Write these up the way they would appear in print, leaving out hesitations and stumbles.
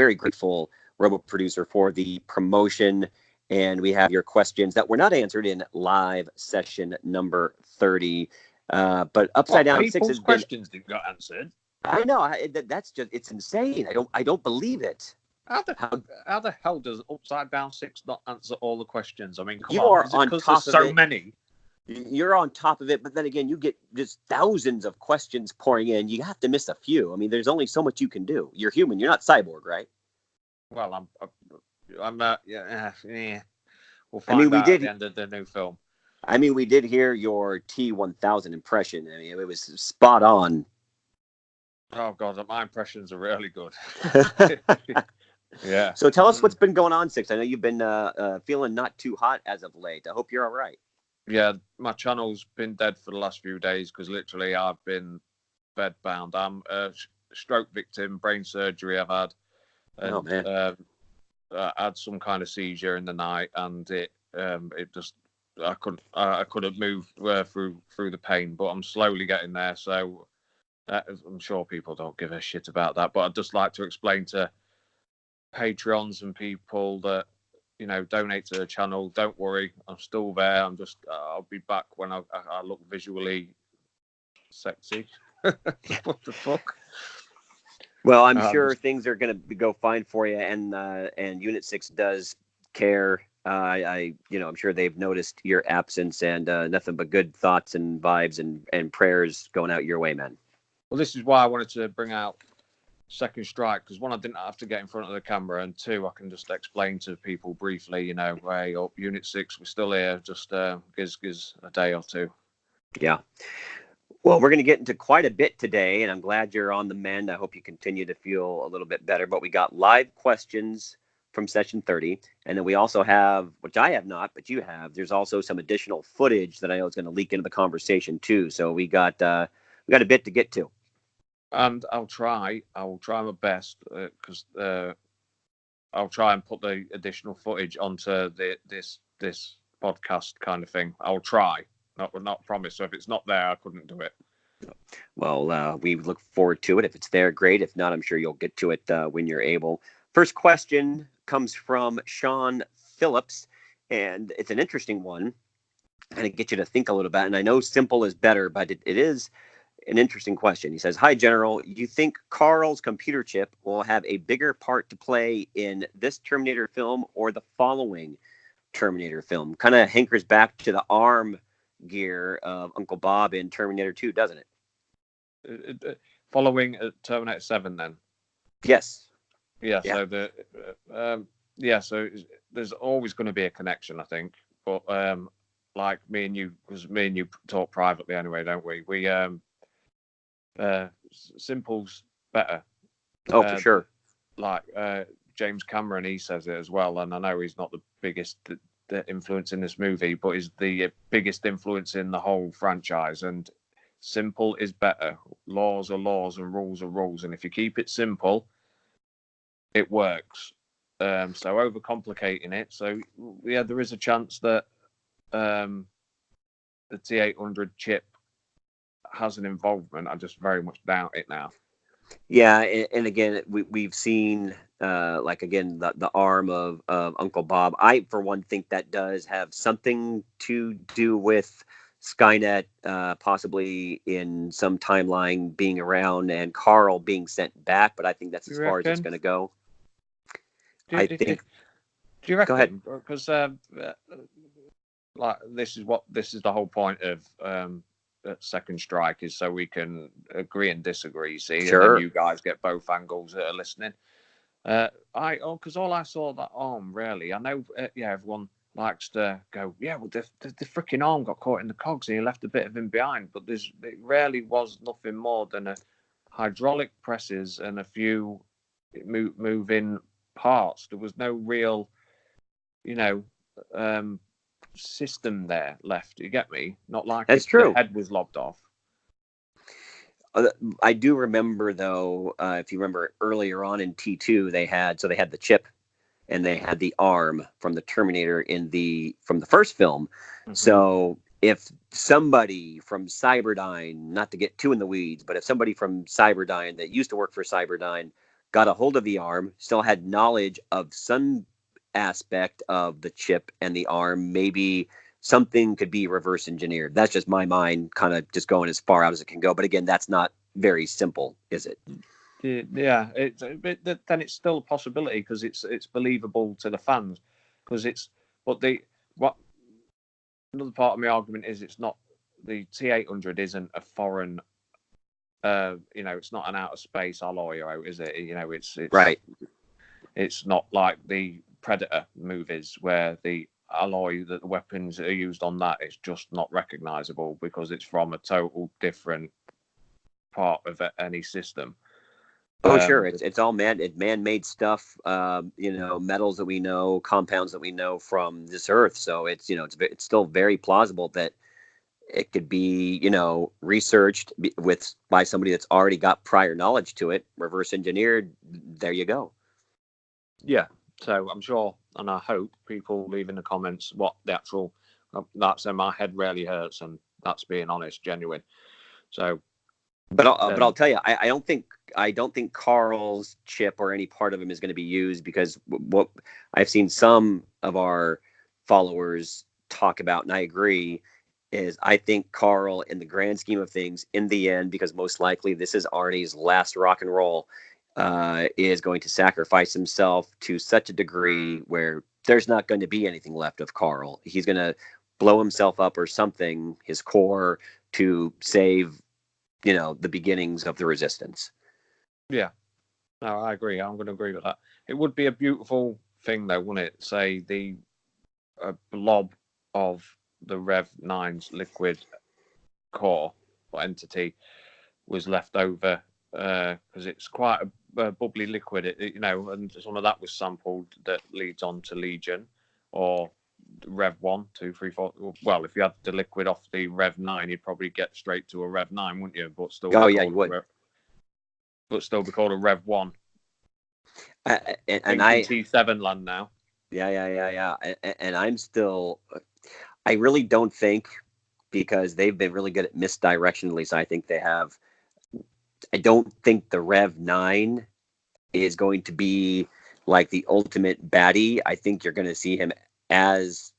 very grateful, Robo Producer, for the promotion. And we have your questions that were not answered in live session number 30. But Upside Down 6 has been... questions didn't get answered. I know. That's just, it's insane. I don't believe it. How the hell does Upside Down 6 not answer all the questions? I mean, come you on. are on top of so it. Many. You're on top of it, but then again, you get just thousands of questions pouring in. You have to miss a few. I mean, there's only so much you can do. You're human. You're not cyborg, right? Well, I'm yeah. We'll find out at the end of the new film. I mean, we did hear your T-1000 impression. I mean, it was spot on. Oh God, my impressions are really good. Yeah. So tell us what's been going on, Six. I know you've been feeling not too hot as of late. I hope you're all right. Yeah, my channel's been dead for the last few days because literally I've been bedbound. I'm a stroke victim, brain surgery I've had. And, oh man. I had some kind of seizure in the night, and it just I couldn't move through the pain, but I'm slowly getting there. So I'm sure people don't give a shit about that, but I'd just like to explain to Patreons and people that, you know, donate to the channel. Don't worry, I'm still there. I'll be back when I look visually sexy. What the fuck? Well, I'm sure things are going to go fine for you, and Unit 6 does care. I'm sure they've noticed your absence, and nothing but good thoughts and vibes and prayers going out your way, man. Well, this is why I wanted to bring out Second Strike, because one, I didn't have to get in front of the camera, and two, I can just explain to people briefly, you know, hey, up Unit 6, we're still here, just gives a day or two. Yeah. Well, we're going to get into quite a bit today, and I'm glad you're on the mend. I hope you continue to feel a little bit better, but we got live questions from session 30, and then we also have, which I have not, but you have, there's also some additional footage that I know is going to leak into the conversation too, so we got a bit to get to. And I will try my best, because I'll try and put the additional footage onto this podcast kind of thing. I'll try, not promise. So if it's not there, I couldn't do it. Well, we look forward to it. If it's there, great. If not, I'm sure you'll get to it when you're able. First question comes from Sean Phillips, and it's an interesting one, and it gets you to think a little bit. And I know simple is better, but it is an interesting question. He says, "Hi, General. You think Carl's computer chip will have a bigger part to play in this Terminator film or the following Terminator film?" Kind of hankers back to the arm gear of Uncle Bob in Terminator 2, doesn't it? Following Terminator 7, then? Yes. Yeah. So so there's always going to be a connection, I think. But like me and you talk privately anyway, don't we? We simple's better. Oh, for sure. Like James Cameron, he says it as well, and I know he's not the biggest influence in this movie, but he's the biggest influence in the whole franchise. And simple is better. Laws are laws and rules are rules, and if you keep it simple, it works. So overcomplicating it. So yeah, there is a chance that the T800 chip has an involvement. I just very much doubt it now. Yeah, and again, we've seen the arm of Uncle Bob. I, for one, think that does have something to do with Skynet, possibly in some timeline being around and Carl being sent back. But I think that's as far as it's going to go. Do you reckon? Go ahead. Because this is the whole point of Second Strike, is so we can agree and disagree. See, sure. And then you guys get both angles that are listening. Because all I saw that arm, really, I know, everyone likes to go, yeah, well, the freaking arm got caught in the cogs and he left a bit of him behind, but it rarely was nothing more than a hydraulic presses and a few moving parts. There was no real, system there left. You get me? Not like that's true. The head was lobbed off. I do remember, though, if you remember earlier on in T2, they had the chip and they had the arm from the Terminator from the first film. Mm-hmm. So if somebody from Cyberdyne, not to get too in the weeds, but if somebody from Cyberdyne that used to work for Cyberdyne got a hold of the arm, still had knowledge of some aspect of the chip and the arm, maybe something could be reverse engineered. That's just my mind kind of just going as far out as it can go. But again, that's not very simple, is it? Yeah, then it's still a possibility because it's believable to the fans because but what another part of my argument is it's not the T800 isn't a foreign it's not an outer space alloy, is it? It's right. It's not like the Predator movies where the alloy that the weapons are used on that is just not recognizable because it's from a total different part of any system. Oh, sure. It's all man-made stuff. Metals that we know, compounds that we know from this Earth. So it's still very plausible that it could be researched by somebody that's already got prior knowledge to it, reverse engineered. There you go. Yeah. So I'm sure, and I hope people leave in the comments what the actual. That's my head really hurts, and that's being honest, genuine. So. But I'll tell you, I don't think Carl's chip or any part of him is going to be used because what I've seen some of our followers talk about, and I agree, is I think Carl, in the grand scheme of things, in the end, because most likely this is Arnie's last rock and roll, is going to sacrifice himself to such a degree where there's not going to be anything left of Carl. He's going to blow himself up or something, his core, to save the beginnings of the resistance. Yeah, no, I agree. I'm going to agree with that. It would be a beautiful thing, though, wouldn't it? Say the blob of the Rev 9's liquid core or entity was left over because it's quite a bubbly liquid, and some of that was sampled that leads on to Legion or Rev 1, 2, 3, 4. Well, if you had the liquid off the Rev 9, you'd probably get straight to a Rev 9, wouldn't you? But still, you would. But still be called a Rev 1. And I T7 land now. Yeah. And I really don't think, because they've been really good at misdirection, at least I think they have. I don't think the Rev 9 is going to be like the ultimate baddie. I think you're going to see him as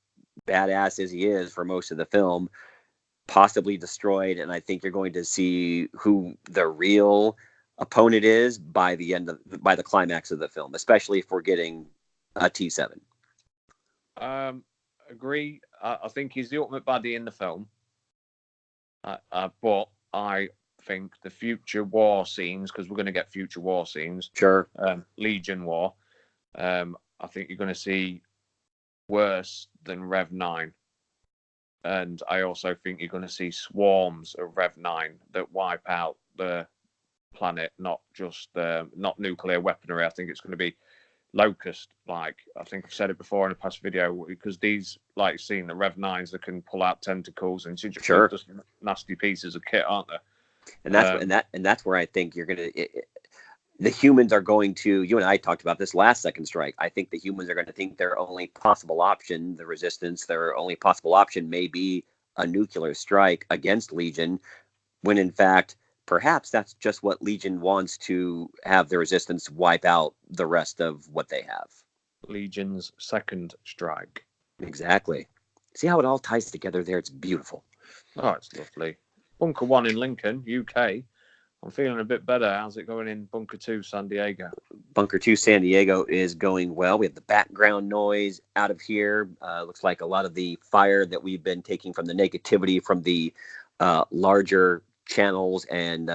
badass as he is for most of the film, possibly destroyed. And I think you're going to see who the real opponent is by the climax of the film, especially if we're getting a T7. Agree. I think he's the ultimate baddie in the film. But I think the future war scenes, because we're going to get future war scenes. Sure. Legion War. I think you're going to see worse than Rev 9. And I also think you're going to see swarms of Rev 9 that wipe out the planet, not just not nuclear weaponry. I think it's going to be locust, like I think I've said it before in a past video, because these, like seeing the Rev 9s that can pull out tentacles and sure, just nasty pieces of kit, aren't they? And that's where I think you're gonna. The humans are going to. You and I talked about this last Second Strike. I think the humans are going to think their only possible option, the Resistance, their only possible option may be a nuclear strike against Legion, when in fact, perhaps that's just what Legion wants, to have the Resistance wipe out the rest of what they have. Legion's second strike. Exactly. See how it all ties together there? It's beautiful. Oh, it's lovely. Bunker 1 in Lincoln, UK. I'm feeling a bit better. How's it going in Bunker 2, San Diego? Bunker 2, San Diego is going well. We have the background noise out of here. Looks like a lot of the fire that we've been taking from the negativity from the larger channels and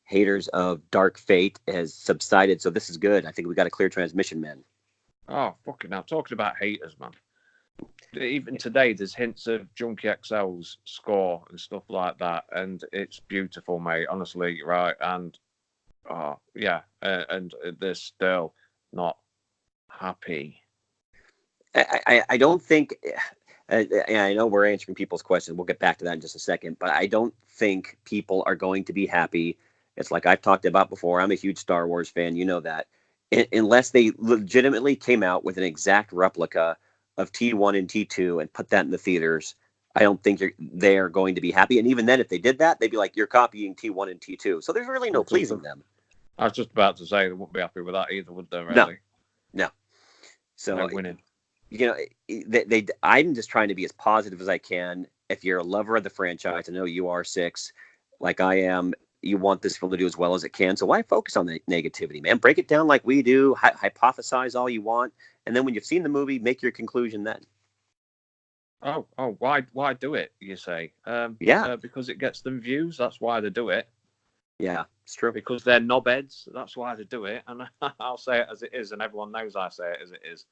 haters of Dark Fate has subsided. So this is good. I think we got a clear transmission, man. Oh, fucking hell. Talking about haters, man. Even today, there's hints of Junkie XL's score and stuff like that, and it's beautiful, mate. Honestly, right? And and they're still not happy. I don't think. I know we're answering people's questions. We'll get back to that in just a second, but I don't think people are going to be happy. It's like I've talked about before. I'm a huge Star Wars fan. You know that. Unless they legitimately came out with an exact replica of T1 and T2 and put that in the theaters, I don't think they're going to be happy. And even then, if they did that, they'd be like, you're copying T1 and T2. So there's really no pleasing them. I was just about to say they wouldn't be happy with that either, would they? No, Really, no. no So winning. I'm just trying to be as positive as I can. If you're a lover of the franchise, I know you are, Six, like I am. You want this film to do as well as it can. So why focus on the negativity, man? Break it down like we do. Hypothesize all you want, and then when you've seen the movie, make your conclusion then. Oh, why do it? You say? Yeah, Because it gets them views. That's why they do it. yeah, it's true. Because they're knobheads. That's why they do it. And I'll say it as it is, and everyone knows I say it as it is.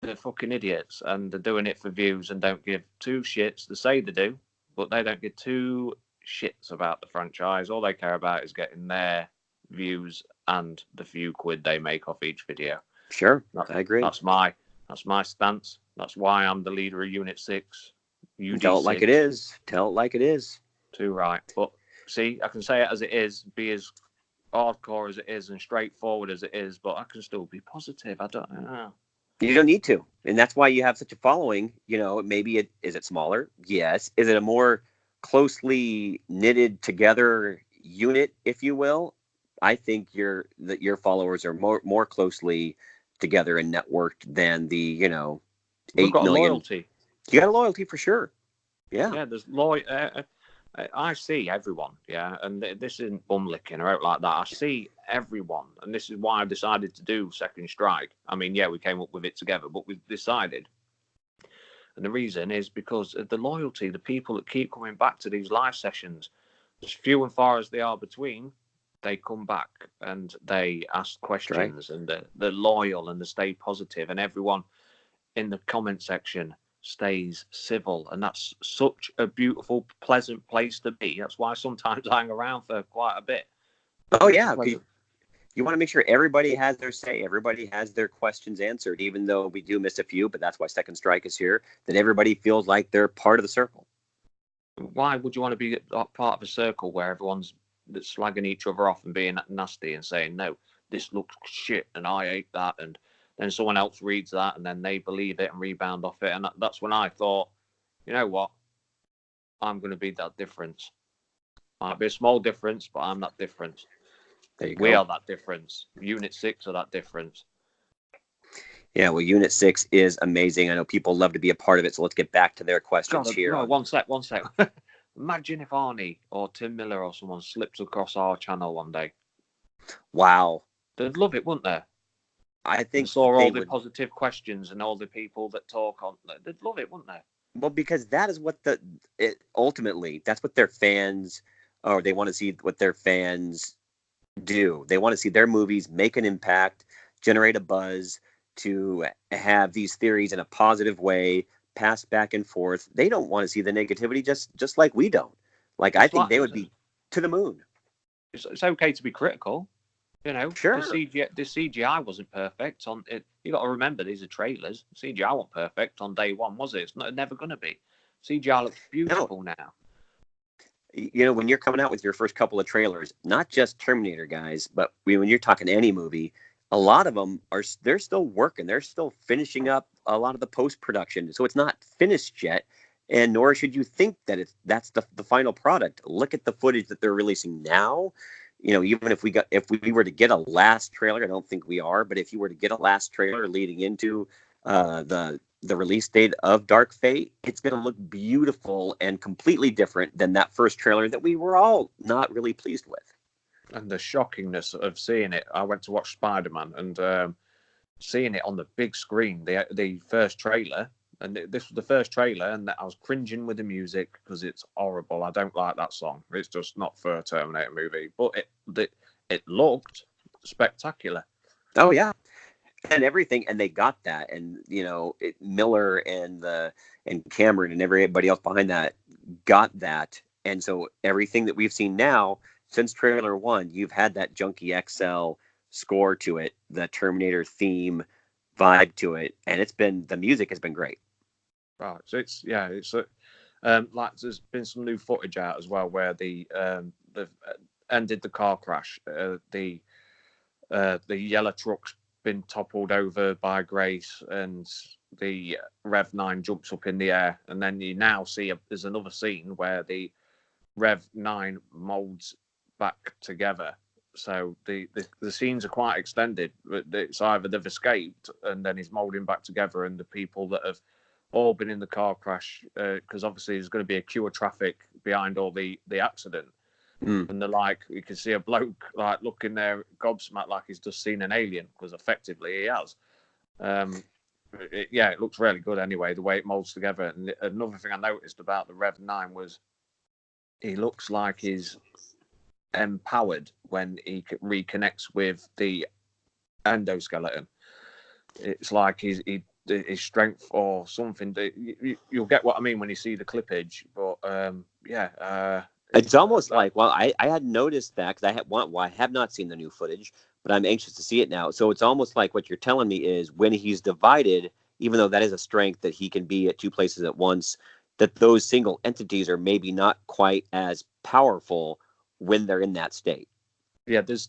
They're fucking idiots, and they're doing it for views and don't give two shits. They say they do, but they don't give two shits about the franchise. All they care about is getting their views and the few quid they make off each video. Sure, That, I agree. that's my stance. That's why I'm the leader of Unit 6, Tell it like it UD6. is. Tell it like it is. Too right. But see, I can say it as it is, be as hardcore as it is and straightforward as it is, but I can still be positive. I don't know. You don't need to, and that's why you have such a following. Maybe it smaller? Yes. Is it a more closely knitted together unit, if you will? I think your followers are more closely together and networked than the We've got a 8 million. loyalty. You got a loyalty for sure. Yeah. Yeah, there's I see everyone, yeah, and this isn't bum licking or out like that. I see everyone, and this is why I decided to do Second Strike. I mean, yeah, we came up with it together, but we decided. And the reason is because of the loyalty, the people that keep coming back to these live sessions, as few and far as they are between, they come back and they ask questions, Right. and they're loyal and they stay positive, and everyone in the comment section stays civil, and that's such a beautiful, pleasant place to be. That's why sometimes I hang around for quite a bit. Oh Such a yeah. pleasant. You want to make sure everybody has their say, everybody has their questions answered, even though we do miss a few, but that's why Second Strike is here, that everybody feels like they're part of the circle. Why would you want to be part of a circle where everyone's slagging each other off and being nasty and saying, no, this looks shit and I hate that, and then someone else reads that and then they believe it and rebound off it, and that's when I thought, you know what, I'm going to be that difference. Might be a small difference, but I'm that difference. There you We go. are that difference. Unit 6 are that difference. Yeah, well, Unit 6 is amazing. I know people love to be a part of it, so let's get back to their questions God, here. no, one sec. Imagine if Arnie or Tim Miller or someone slips across our channel one day. Wow. They'd love it, wouldn't they? I And think saw they all the would. positive questions and all the people that talk on. They'd love it, wouldn't they? Well, because that is what ultimately, that's what their fans, or they want to see what their fans do. They want to see their movies make an impact, generate a buzz, to have these theories in a positive way passed back and forth. They don't want to see the negativity, just like we don't. Like I It's think like they would be to the moon. it's okay to be critical. You know, Sure. the CGI wasn't perfect on it. You got to remember these are trailers. CGI wasn't perfect on day one, was it? It's never going to be. CGI looks No, beautiful now. when you're coming out with your first couple of trailers, not just Terminator guys, but when you're talking any movie, a lot of them they're still working, they're still finishing up a lot of the post production, so it's not finished yet, and nor should you think that that's the final product. Look at the footage that they're releasing now. Even if we were to get a last trailer, I don't think we are, but if you were to get a last trailer leading into the release date of Dark Fate, it's going to look beautiful and completely different than that first trailer that we were all not really pleased with. And the shockingness of seeing it. I went to watch Spider-Man and seeing it on the big screen, the first trailer, and this was the first trailer, and I was cringing with the music because it's horrible. I don't like that song. It's just not for a Terminator movie, but it looked spectacular. Oh yeah, and everything, and they got that, and Miller and Cameron and everybody else behind that got that, and so everything that we've seen now since trailer one, you've had that Junkie XL score to it, the Terminator theme vibe to it, and the music has been great. Right. So it's like there's been some new footage out as well where they've ended the car crash. The yellow truck's been toppled over by Grace, and the Rev 9 jumps up in the air, and then you now see there's another scene where the Rev 9 molds back together, So the scenes are quite extended. But it's either they've escaped and then he's moulding back together, and the people that have all been in the car crash, because obviously there's going to be a queue of traffic behind all the accident. And they're like, you can see a bloke like looking there gobsmacked like he's just seen an alien, because effectively he has. It looks really good anyway, the way it molds together. And another thing I noticed about the Rev 9 was he looks like he's empowered when he reconnects with the endoskeleton. It's like his strength or something. You'll get what I mean when you see the clippage. But it's almost like, well, I hadn't noticed that because I have not seen the new footage, but I'm anxious to see it now. So it's almost like what you're telling me is when he's divided, even though that is a strength that he can be at two places at once, that those single entities are maybe not quite as powerful when they're in that state. Yeah, there's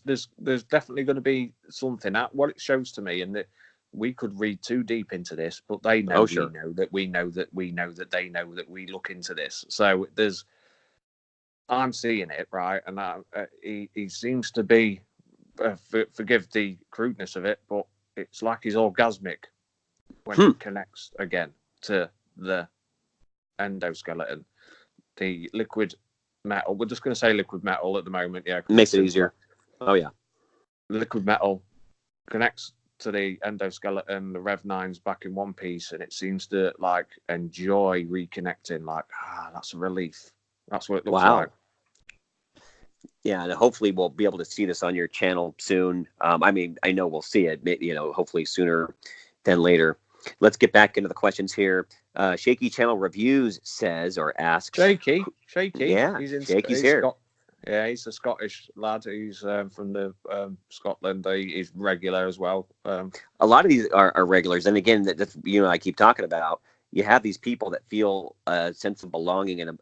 definitely going to be something. What it shows to me, and that we could read too deep into this, but they know we know that we know that we know that they know that we look into this. So I'm seeing it, right, and he seems to be, forgive the crudeness of it, but it's like he's orgasmic when he connects again to the endoskeleton, the liquid metal. We're just going to say liquid metal at the moment, yeah. Makes it easier. Oh, yeah. Liquid metal connects to the endoskeleton, the Rev 9's back in one piece, and it seems to, like, enjoy reconnecting. Like, that's a relief. That's what it looks like. Yeah, and hopefully we'll be able to see this on your channel soon. I mean, I know we'll see it, hopefully sooner than later. Let's get back into the questions here. Shaky Channel Reviews says or asks. Shaky. Yeah, Shaky's here. He's a Scottish lad. He's from the Scotland. He's regular as well. A lot of these are regulars, and again, that's I keep talking about. You have these people that feel a sense of belonging and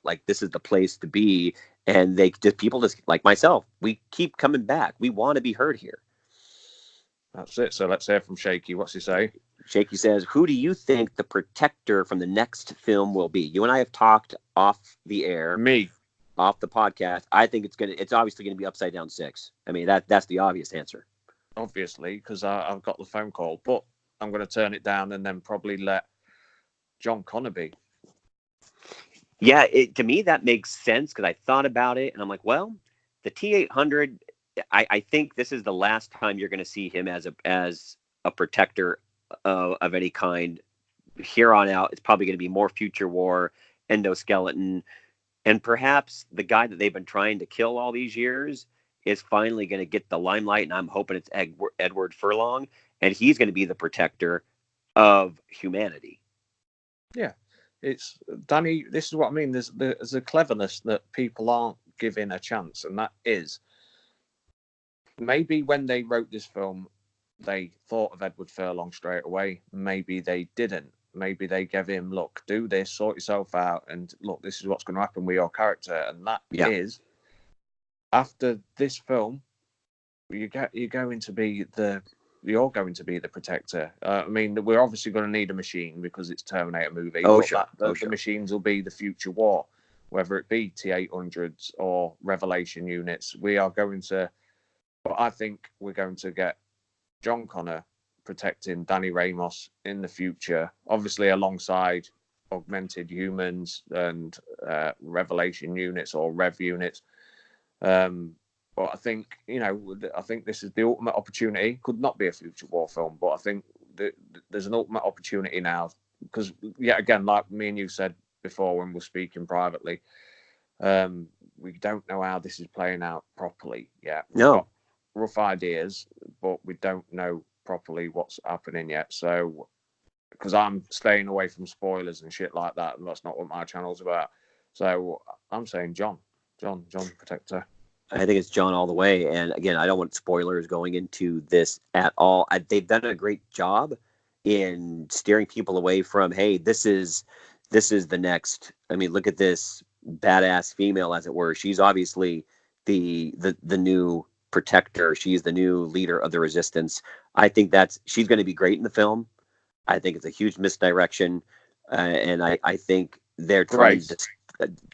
like this is the place to be, and people just like myself. We keep coming back. We want to be heard here. That's it. So let's hear from Shaky. What's he say? Shaky says, "Who do you think the protector from the next film will be?" You and I have talked off the air. Me. Off the podcast. I think it's obviously going to be Upside Down 6. I mean, that's the obvious answer. Obviously, because I've got the phone call, but I'm going to turn it down and then probably let John Connor be. Yeah, to me, that makes sense because I thought about it and I'm like, well, the T-800, I think this is the last time you're going to see him as a protector of any kind. Here on out, it's probably going to be more future war, endoskeleton, and perhaps the guy that they've been trying to kill all these years is finally going to get the limelight, and I'm hoping it's Edward Furlong, and he's going to be the protector of humanity. Yeah, it's Danny. This is what I mean. There's a cleverness that people aren't giving a chance, and that is maybe when they wrote this film, they thought of Edward Furlong straight away. Maybe they didn't. Maybe they gave him, look, do this, sort yourself out, and look, this is what's going to happen with your character, and that is after this film, you're going to be the protector. I mean, we're obviously going to need a machine because it's a Terminator movie. The machines will be the future war, whether it be T-800s or Revelation units. We are going to, but I think we're going to get John Connor protecting Danny Ramos in the future, obviously alongside augmented humans and Revelation units or Rev units. But I think this is the ultimate opportunity. Could not be a future war film, but I think there's an ultimate opportunity now because, yet again, like me and you said before when we're speaking privately, we don't know how this is playing out properly yet. We've got rough ideas, but we don't know properly what's happening yet. So, because I'm staying away from spoilers and shit like that, and that's not what my channel's about. So I'm saying John Protector. I think it's John all the way. And again, I don't want spoilers going into this at all. They've done a great job in steering people away from, hey, this is the next. I mean, look at this badass female, as it were. She's obviously the new protector. She's the new leader of the resistance. I think she's going to be great in the film. I think it's a huge misdirection. And I think they're trying to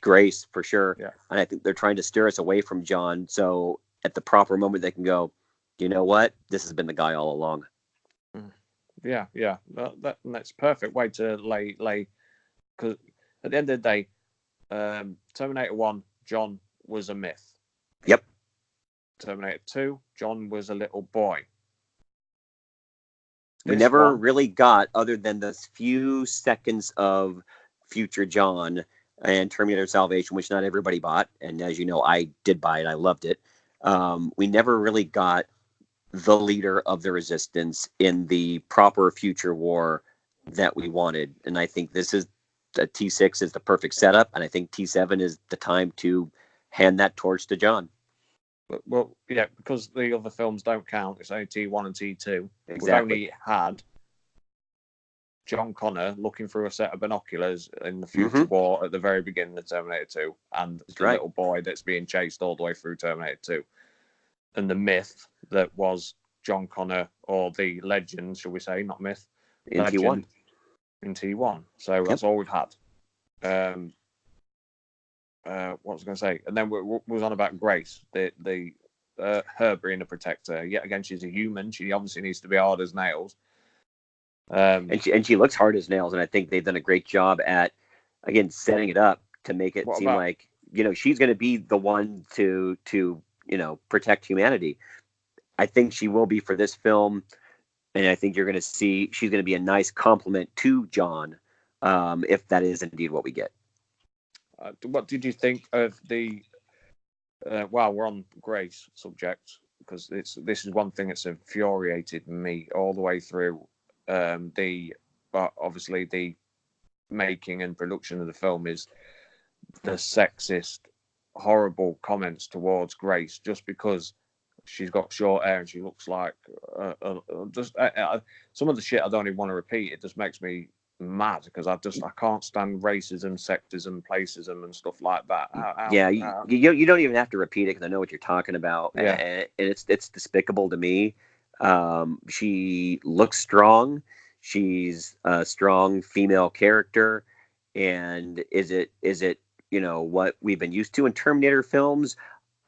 Grace for sure. Yeah. And I think they're trying to steer us away from John. So at the proper moment they can go, you know what, this has been the guy all along. Yeah. That's a perfect way to lay, because at the end of the day, Terminator 1, John was a myth. Yep. Terminator 2, John was a little boy. We This never one, really got, other than those few seconds of future John and Terminator Salvation, which not everybody bought. And as you know, I did buy it. I loved it. We never really got the leader of the resistance in the proper future war that we wanted. And I think this is the T6 is the perfect setup. And I think T7 is the time to hand that torch to John. well, yeah, because the other films don't count. It's only T1 and T2. Exactly. We've only had John Connor looking through a set of binoculars in the future war at the very beginning of Terminator 2, and the little boy that's being chased all the way through Terminator 2. And the myth that was John Connor, or the legend, shall we say, not myth, in T1. In T1. So that's all we've had. What was I going to say? And then we was on about Grace, her being a protector. Yet again, she's a human. She obviously needs to be hard as nails. And she looks hard as nails, and I think they've done a great job at, again, setting it up to make it seem like, you know, she's going to be the one to you know, protect humanity. I think she will be for this film, and I think you're going to see she's going to be a nice complement to John, if that is indeed what we get. What did you think of the? Well, we're on Grace subject, because this is one thing that's infuriated me all the way through. Obviously the making and production of the film is the sexist, horrible comments towards Grace just because she's got short hair and she looks like some of the shit I don't even want to repeat. It just makes me mad because I can't stand racism, sexism, placism, and stuff like that. You don't even have to repeat it because I know what you're talking about. Yeah. And it's despicable to me. She looks strong. She's a strong female character, and is it you know what we've been used to in Terminator films?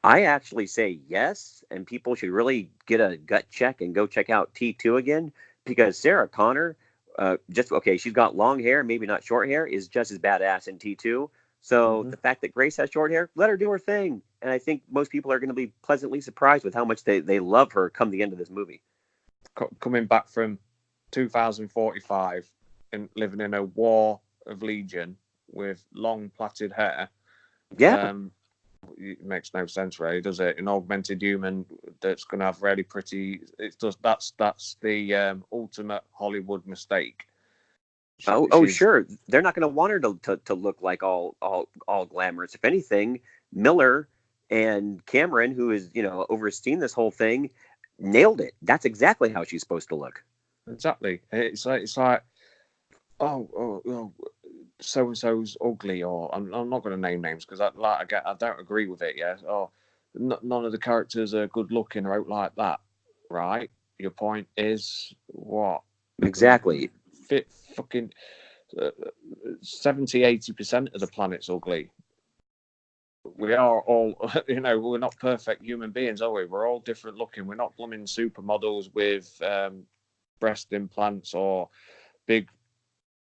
I actually say yes, and people should really get a gut check and go check out T2 again, because Sarah Connor, she's got long hair, maybe not short hair, is just as badass in T2. So the fact that Grace has short hair, let her do her thing. And I think most people are going to be pleasantly surprised with how much they love her come the end of this movie. Coming back from 2045 and living in a war of Legion with long plaited hair. Yeah. It makes no sense, really, does it? An augmented human that's going to have really pretty. It's just that's the ultimate Hollywood mistake. Sure. They're not going to want her to look like all glamorous. If anything, Miller and Cameron, who is overseeing this whole thing, nailed it. That's exactly how she's supposed to look. Exactly. It's like oh, so and so's ugly, or I'm not going to name names because I don't agree with it. Yeah, or none of the characters are good looking or out like that. Right? Your point is what? Exactly. Fit fucking 70-80% of the planet's ugly. We are all, we're not perfect human beings, are we? We're all different looking. We're not blooming supermodels with breast implants or big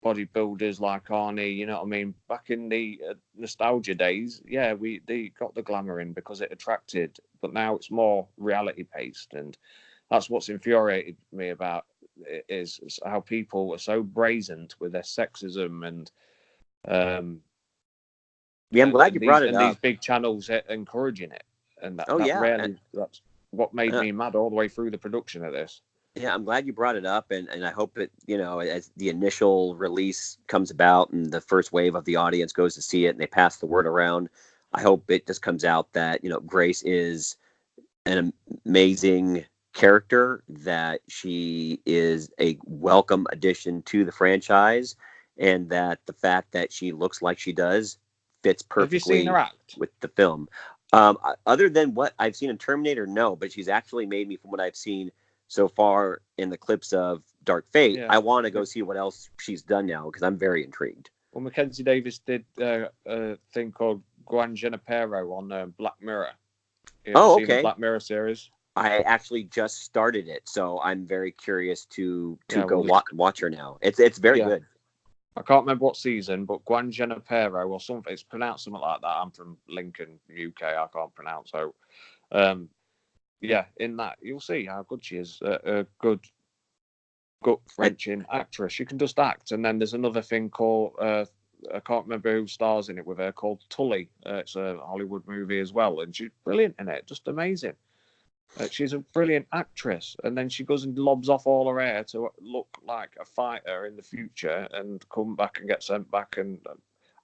bodybuilders like Arnie, you know what I mean? Back in the nostalgia days, yeah, they got the glamour in because it attracted, but now it's more reality based, and that's what's infuriated me about it, is how people are so brazen with their sexism and I'm glad you brought it up. And these big channels encouraging it, and that's what made me mad all the way through the production of this. Yeah, I'm glad you brought it up, and I hope that, as the initial release comes about and the first wave of the audience goes to see it and they pass the word around, I hope it just comes out that, Grace is an amazing character, that she is a welcome addition to the franchise, and that the fact that she looks like she does fits perfectly. Have you seen her act with the film? Other than what I've seen in Terminator, no, but she's actually made me, from what I've seen so far in the clips of Dark Fate, I want to go see what else she's done now, because I'm very intrigued. Well, Mackenzie Davis did a thing called Gran Junipero on Black Mirror. You ever Oh, seen the okay. Black Mirror series? I actually just started it, so I'm very curious to Yeah, go well, it's watch her now. It's very yeah. good. I can't remember what season, but Juan Junipero or something. It's pronounced something like that. I'm from Lincoln, UK. I can't pronounce. So, um, yeah, in that you'll see how good she is. A good gut I, wrenching actress. She can just act. And then there's another thing called I can't remember who stars in it with her called Tully. It's a Hollywood movie as well, and she's brilliant in it. Just amazing. She's a brilliant actress, and then she goes and lobs off all her hair to look like a fighter in the future, and come back and get sent back. And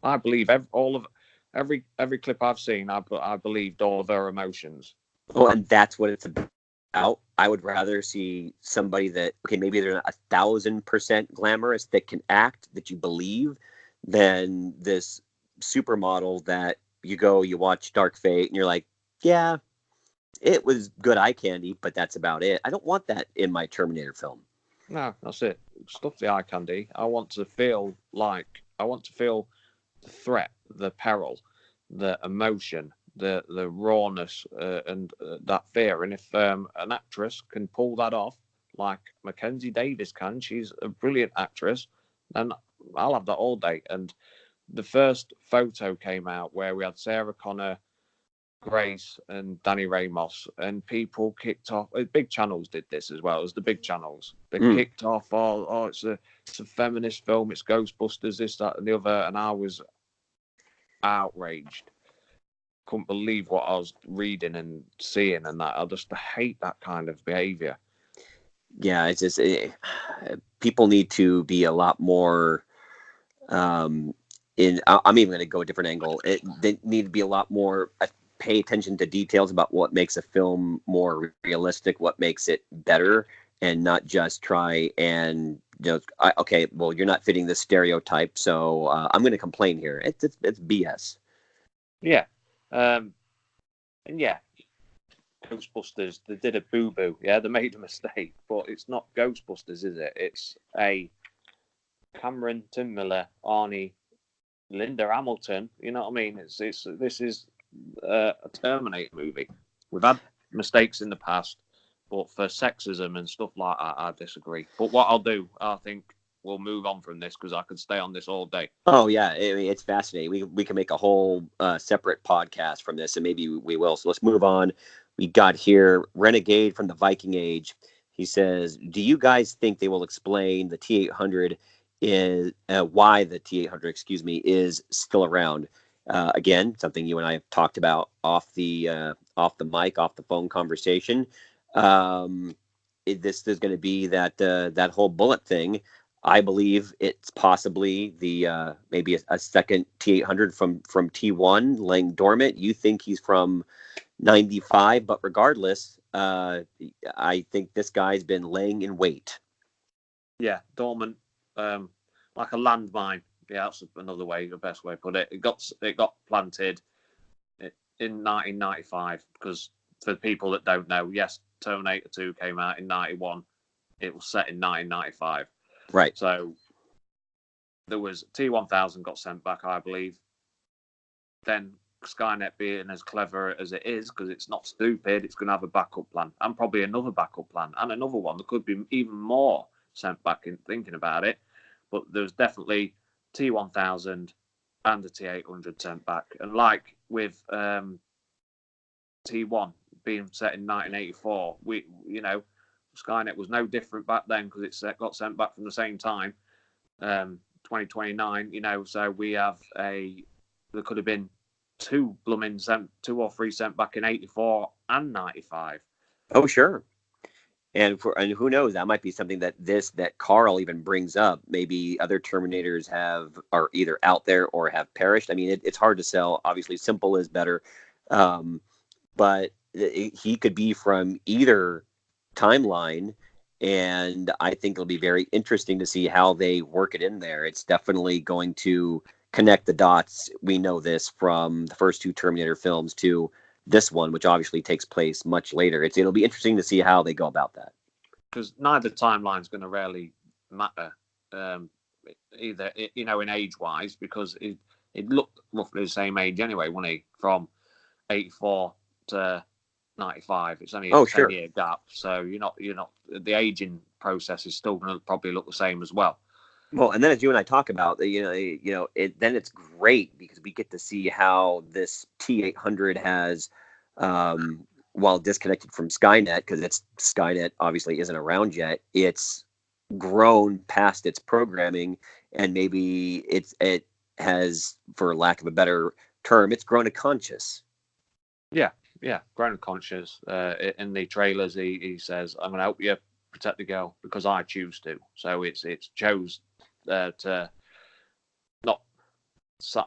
I believe every clip I've seen, I believed all of her emotions. oh, and that's what it's about. I would rather see somebody that, okay, maybe they're not 1,000% glamorous that can act that you believe, than this supermodel that you watch Dark Fate and you're like, yeah, it was good eye candy, but that's about it. I don't want that in my Terminator film. No, that's it. Stuff the eye candy. I want to feel the threat, the peril, the emotion, the rawness, and that fear. And if an actress can pull that off, like Mackenzie Davis can, she's a brilliant actress, then I'll have that all day. And the first photo came out where we had Sarah Connor, Grace, and Danny Ramos, and people kicked off. Big channels did this as well as the big channels. They Mm. kicked off, oh, it's a feminist film, it's Ghostbusters, this, that, and the other, and I was outraged. Couldn't believe what I was reading and seeing, and that I just hate that kind of behaviour. Yeah, it's just people need to be a lot more. I'm even going to go a different angle. They need to be a lot more pay attention to details about what makes a film more realistic, what makes it better, and not just try and okay, well, you're not fitting this stereotype, so I'm going to complain here. It's BS. Yeah, um, and yeah, Ghostbusters, they did a boo boo. Yeah, they made a mistake, but it's not Ghostbusters, is it? It's a Cameron, Tim Miller, Arnie, Linda Hamilton. You know what I mean? This is a Terminator movie. We've had mistakes in the past, but for sexism and stuff like that, I disagree. But what I'll do, I think we'll move on from this because I could stay on this all day. Oh yeah, I mean, it's fascinating. We can make a whole separate podcast from this, and maybe we will. So let's move on. We got here Renegade from the Viking Age. He says, "Do you guys think they will explain the T800 is why the T800, excuse me, is still around?" Again, something you and I have talked about off the mic, off the phone conversation. This is going to be that whole bullet thing. I believe it's possibly the maybe a second T800 from T1 laying dormant. You think he's from 95, but regardless, I think this guy's been laying in wait. Yeah, dormant, like a landmine. Yeah, that's another way, the best way to put it. It got planted in 1995 because for people that don't know, yes, Terminator 2 came out in 91. It was set in 1995. Right. So there was T1000 got sent back, I believe. Then Skynet, being as clever as it is, because it's not stupid, it's going to have a backup plan and probably another backup plan and another one. There could be even more sent back in thinking about it. But there's definitely T1000 and the T800 sent back. And like with T1 being set in 1984, Skynet was no different back then because it got sent back from the same time. 2029, so we have there could have been two or three sent back in 84 and 95. Oh, sure. And who knows, that might be something that Carl even brings up. Maybe other Terminators are either out there or have perished. I mean, it's hard to sell. Obviously, simple is better, but he could be from either timeline, and I think it'll be very interesting to see how they work it in there. It's definitely going to connect the dots. We know this from the first two Terminator films to this one, which obviously takes place much later. It'll be interesting to see how they go about that. Because neither timeline's going to really matter, either in age wise, because it looked roughly the same age anyway, wasn't he? From 84 to 95. It's only a Oh, 10 sure. year gap, so you're not the aging process is still going to probably look the same as well. Well, and then as you and I talk about, then it's great because we get to see how this T800 has, while disconnected from Skynet, because it's Skynet obviously isn't around yet, it's grown past its programming, and maybe it has, for lack of a better term, it's grown a conscious. Yeah, grown conscious. In the trailers, he says, "I'm going to help you protect the girl because I choose to." So it's chose to not,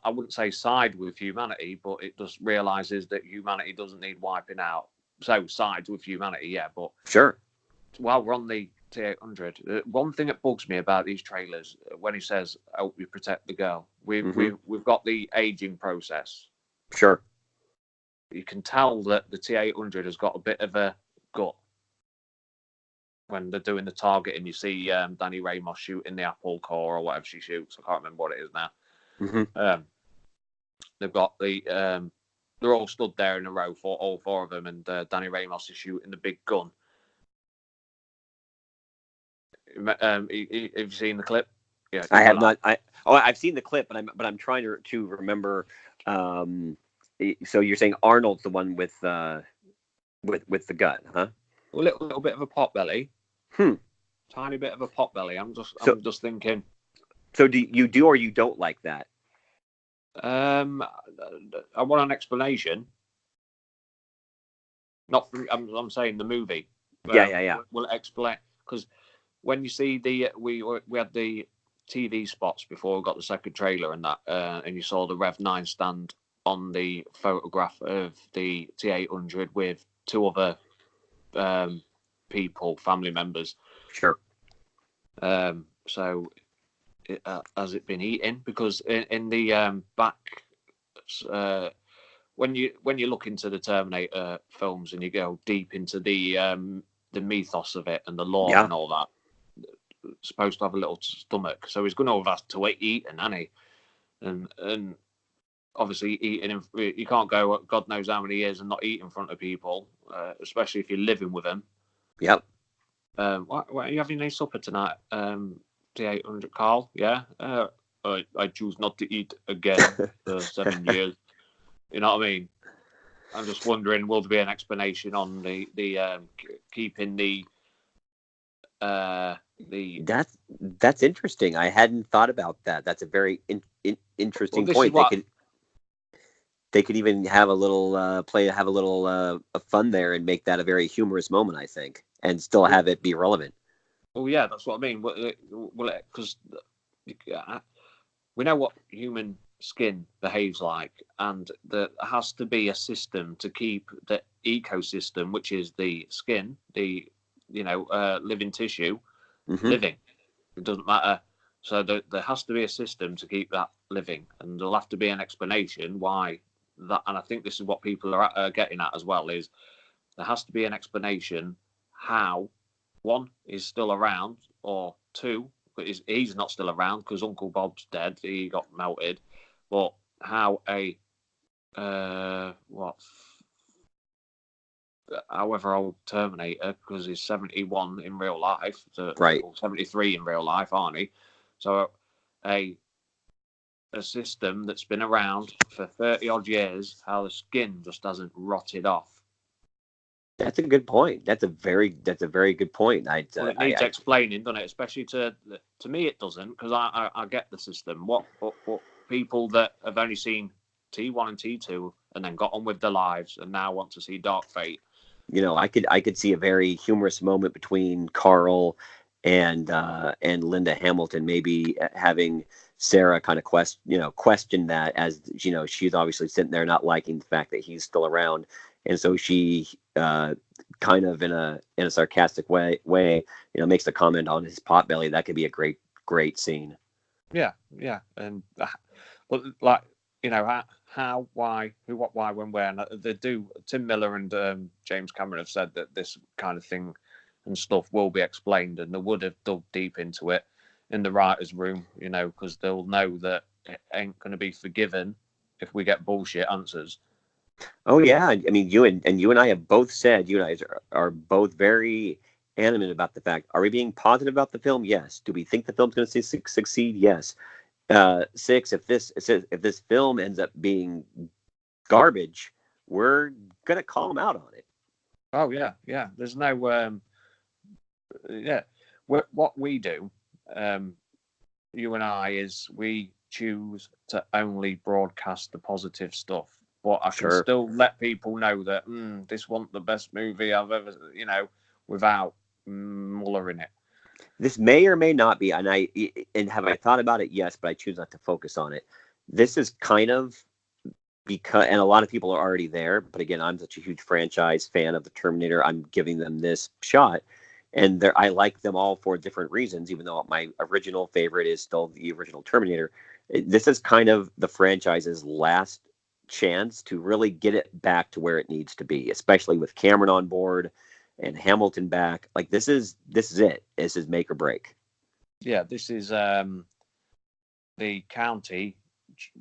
I wouldn't say side with humanity, but it just realizes that humanity doesn't need wiping out. So sides with humanity, yeah. But Sure. while we're on the T800, one thing that bugs me about these trailers when he says, "Help you protect the girl," we've got the aging process. Sure. You can tell that the T800 has got a bit of a gut when they're doing the targeting. You see Danny Ramos shooting the apple core or whatever she shoots. I can't remember what it is now. They've got they're all stood there in a row, for all four of them, and Danny Ramos is shooting the big gun. Have you seen the clip? Yeah, I have not. I've seen the clip, but I'm trying to remember. So you're saying Arnold's the one with the gun, huh? A little bit of a pot belly. Tiny bit of a pot belly. I'm just thinking. So do you do or you don't like that? I want an explanation. Not from, I'm saying the movie. Yeah. Will explain, because when you see we had the TV spots before we got the second trailer and that, and you saw the Rev 9 stand on the photograph of the T800 with two other people, family members. Sure. So has it been eaten? Because in the back, when you look into the Terminator films and you go deep into the mythos of it and the lore and all that, it's supposed to have a little stomach, so he's going to have had to eat, hasn't he? And obviously eating, you can't go God knows how many years and not eat in front of people, especially if you're living with them. Yep. What are you having any supper tonight? T800, Carl? Yeah. I choose not to eat again for 7 years. You know what I mean? I'm just wondering, will there be an explanation on the keeping the That's interesting. I hadn't thought about that. That's a very interesting point. They could even have a little have a little fun there and make that a very humorous moment, I think, and still have it be relevant. Oh yeah, that's what I mean. Because we know what human skin behaves like, and there has to be a system to keep the ecosystem, which is the skin, the living tissue, living. It doesn't matter. So there has to be a system to keep that living, and there'll have to be an explanation why that. And I think this is what people are getting at as well, is there has to be an explanation how one is still around, or two, he's not still around because Uncle Bob's dead, he got melted, but how a however old Terminator, because he's 71 in real life, right? 73 in real life, aren't he? So a system that's been around for 30 odd years, how the skin just hasn't rotted off. That's a good point. That's a very good point. It needs explaining, doesn't it? Especially to me, it doesn't, because I get the system. What people that have only seen T1 and T2 and then got on with their lives and now want to see Dark Fate. I could see a very humorous moment between Carl and Linda Hamilton, maybe having Sarah kind of question that, as she's obviously sitting there not liking the fact that he's still around, and so she kind of in a sarcastic way makes the comment on his pot belly. That could be a great scene. Yeah, and but like how, why, who, what, why, when, where. And they do. Tim Miller and James Cameron have said that this kind of thing and stuff will be explained, and they would have dug deep into it in the writers' room, because they'll know that it ain't going to be forgiven if we get bullshit answers. Oh yeah, I mean you and I have both said you guys are both very animate about the fact. Are we being positive about the film? Yes. Do we think the film's going to succeed? Yes. Six. If this film ends up being garbage, we're going to call them out on it. Oh yeah, yeah. There's no yeah. What we do, um, you and I, is we choose to only broadcast the positive stuff. But I can Sure. still let people know that this wasn't the best movie I've ever, without mullering it. This may or may not be, and have I thought about it? Yes, but I choose not to focus on it. This is kind of because, and a lot of people are already there. But again, I'm such a huge franchise fan of the Terminator. I'm giving them this shot, and I like them all for different reasons. Even though my original favorite is still the original Terminator, this is kind of the franchise's last chance to really get it back to where it needs to be, especially with Cameron on board and Hamilton back. Like this is it. This is make or break. Yeah, this is the county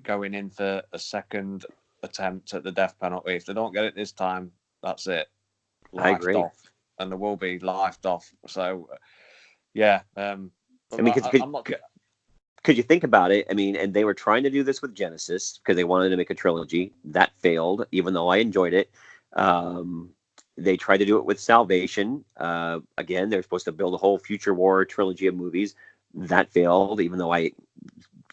going in for a second attempt at the death penalty. If they don't get it this time, that's it. I Lifed agree. off, and there will be lifed off. So, yeah, I mean, I'm not. because you think about it, I mean, and they were trying to do this with Genesis because they wanted to make a trilogy. That failed, even though I enjoyed it. Um, they tried to do it with Salvation. Again, they're supposed to build a whole future war trilogy of movies. That failed, even though I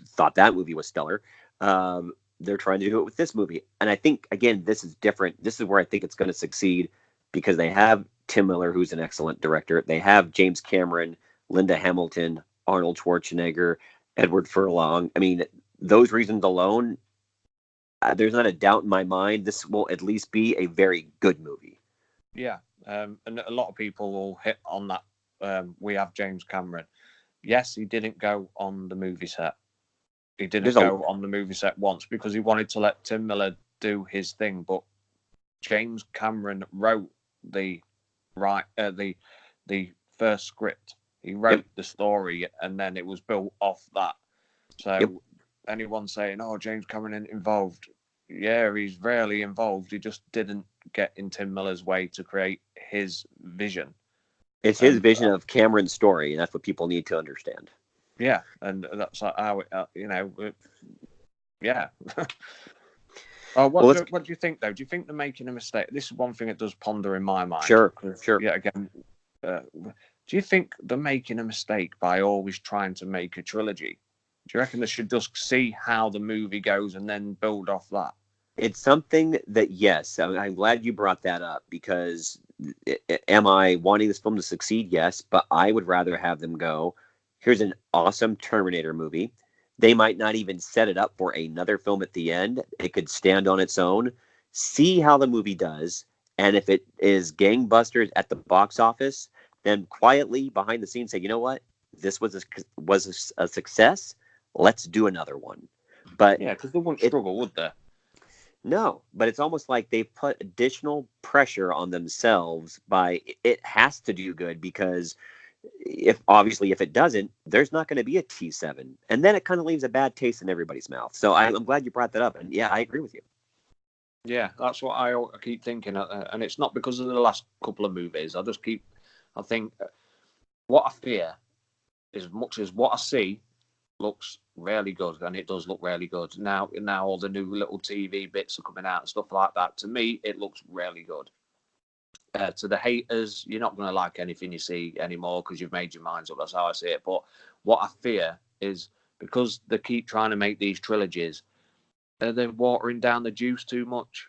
thought that movie was stellar. They're trying to do it with this movie. And I think, again, this is different. This is where I think it's going to succeed because they have Tim Miller, who's an excellent director. They have James Cameron, Linda Hamilton, Arnold Schwarzenegger, Edward Furlong. I mean, those reasons alone, there's not a doubt in my mind this will at least be a very good movie. Yeah, and a lot of people will hit on that. We have James Cameron. Yes, he didn't go on the movie set. He didn't There's a go on the movie set once because he wanted to let Tim Miller do his thing. But James Cameron wrote the right the first script. He yep, wrote the story, and then it was built off that. yep. So anyone saying, "Oh, James Cameron isn't involved," yeah, he's rarely involved. He just didn't get in Tim Miller's way to create his vision. It's his And vision of Cameron's story, and that's what people need to understand. yeah, and that's how it, yeah. Oh, Well, let's what do you think though? Do you think they're making a mistake? This is one thing that does ponder in my mind. sure, sure. Yeah, again, do you think they're making a mistake by always trying to make a trilogy? Do you reckon they should just see how the movie goes and then build off that? It's something that, yes, I'm glad you brought that up because am I wanting this film to succeed? Yes, but I would rather have them go, here's an awesome Terminator movie. They might not even set it up for another film at the end. It could stand on its own, see how the movie does. And if it is gangbusters at the box office, then quietly behind the scenes say, you know what? This was a success. Let's do another one. But Yeah, because they wouldn't it struggle, would they? no, but it's almost like they've put additional pressure on themselves by it has to do good because if it doesn't, there's not going to be a T7. And then it kind of leaves a bad taste in everybody's mouth. So I'm glad you brought that up. And yeah, I agree with you. Yeah, that's what I keep thinking, and it's not because of the last couple of movies. I think what I fear is as much as what I see looks really good, and it does look really good. Now all the new little TV bits are coming out and stuff like that. To me, it looks really good. To the haters, you're not going to like anything you see anymore because you've made your minds up. That's how I see it. But what I fear is because they keep trying to make these trilogies, are they watering down the juice too much?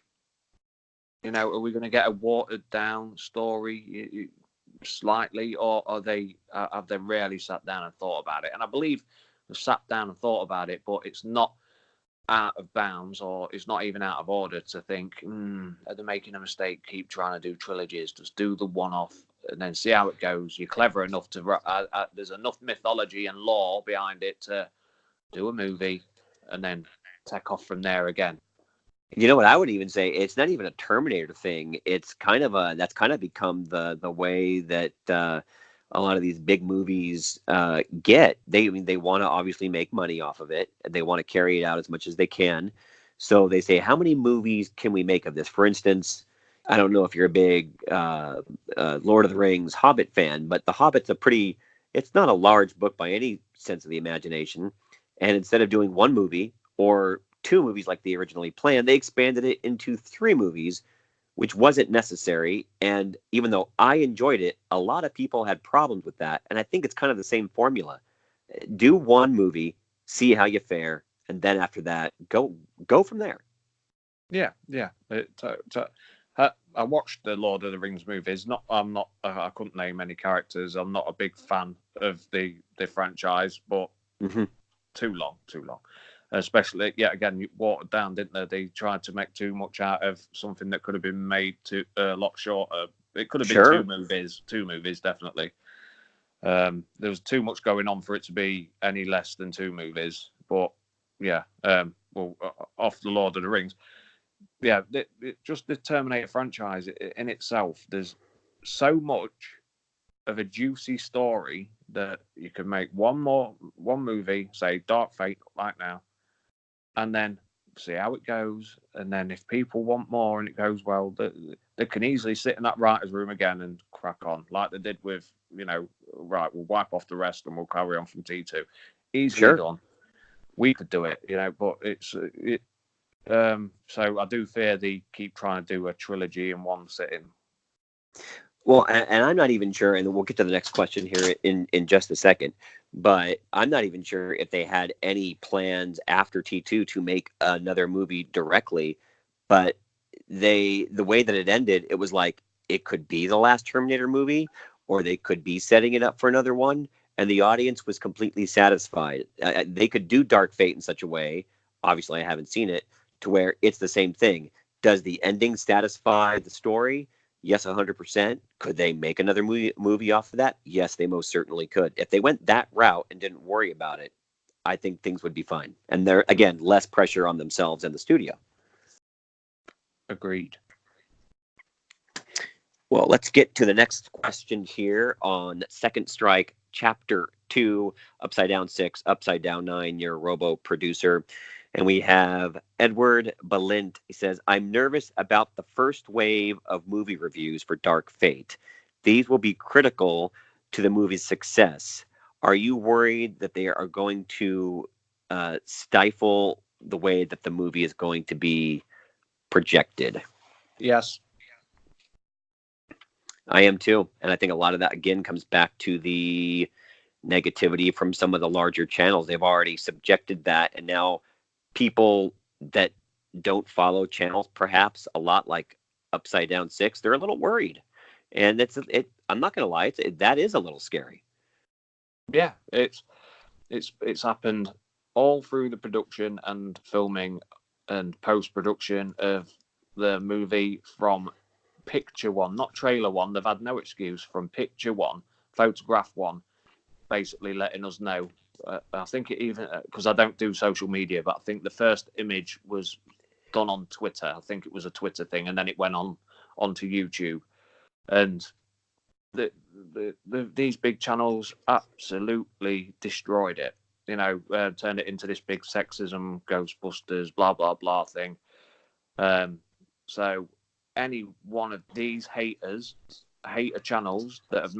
Are we going to get a watered down story slightly, or are they have they really sat down and thought about it? And I believe they've sat down and thought about it, but it's not out of bounds or it's not even out of order to think, are they making a mistake? Keep trying to do trilogies, just do the one off and then see how it goes. You're clever enough to, there's enough mythology and lore behind it to do a movie and then take off from there again. You know what I would even say? It's not even a Terminator thing. It's kind of that's kind of become the way that a lot of these big movies get. They want to obviously make money off of it. They want to carry it out as much as they can. So they say, how many movies can we make of this? For instance, I don't know if you're a big Lord of the Rings Hobbit fan, but The Hobbit's it's not a large book by any sense of the imagination. And instead of doing one movie or two movies like they originally planned, they expanded it into three movies, which wasn't necessary. And even though I enjoyed it, a lot of people had problems with that. And I think it's kind of the same formula. Do one movie, see how you fare, and then after that, go from there. Yeah, yeah. I watched the Lord of the Rings movies. I couldn't name any characters. I'm not a big fan of the franchise, but Mm-hmm. too long, too long. Especially, yeah, again, watered down, didn't they? They tried to make too much out of something that could have been made to a lot shorter. It could have been Sure. two movies, definitely. There was too much going on for it to be any less than two movies. But yeah, off the Lord of the Rings, yeah, just the Terminator franchise in itself. There's so much of a juicy story that you could make one movie, say Dark Fate, like now, and then see how it goes. And then if people want more and it goes well, they can easily sit in that writer's room again and crack on, like they did with, right, we'll wipe off the rest and we'll carry on from T2. Easily Sure. done. We could do it, but so I do fear they keep trying to do a trilogy in one sitting. Well, and I'm not even sure, and we'll get to the next question here in just a second, but I'm not even sure if they had any plans after T2 to make another movie directly. But the way that it ended, it was like it could be the last Terminator movie, or they could be setting it up for another one, and the audience was completely satisfied. They could do Dark Fate in such a way, obviously I haven't seen it, to where it's the same thing. Does the ending satisfy the story? Yes, 100%. Could they make another movie off of that? Yes, they most certainly could. If they went that route and didn't worry about it, I think things would be fine. And they're, again, less pressure on themselves and the studio. Agreed. Well, let's get to the next question here on Second Strike, Chapter 2, Upside Down 6, Upside Down 9, your Robo producer. And we have Edward Balint. He says, I'm nervous about the first wave of movie reviews for Dark Fate. These will be critical to the movie's success. Are you worried that they are going to stifle the way that the movie is going to be projected? Yes. I am too. And I think a lot of that, again, comes back to the negativity from some of the larger channels. They've already subjected that. And now people that don't follow channels, perhaps a lot like Upside Down 6, they're a little worried. And I'm not going to lie, that is a little scary. Yeah, it's happened all through the production and filming and post production of the movie, from picture one, not trailer one. They've had no excuse from picture one, photograph one, basically letting us know. I think it even, because I don't do social media, but I think the first image was done on Twitter. I think it was a Twitter thing, and then it went onto YouTube. And these big channels absolutely destroyed it. Turned it into this big sexism, Ghostbusters, blah blah blah thing. So any one of these hater channels that have made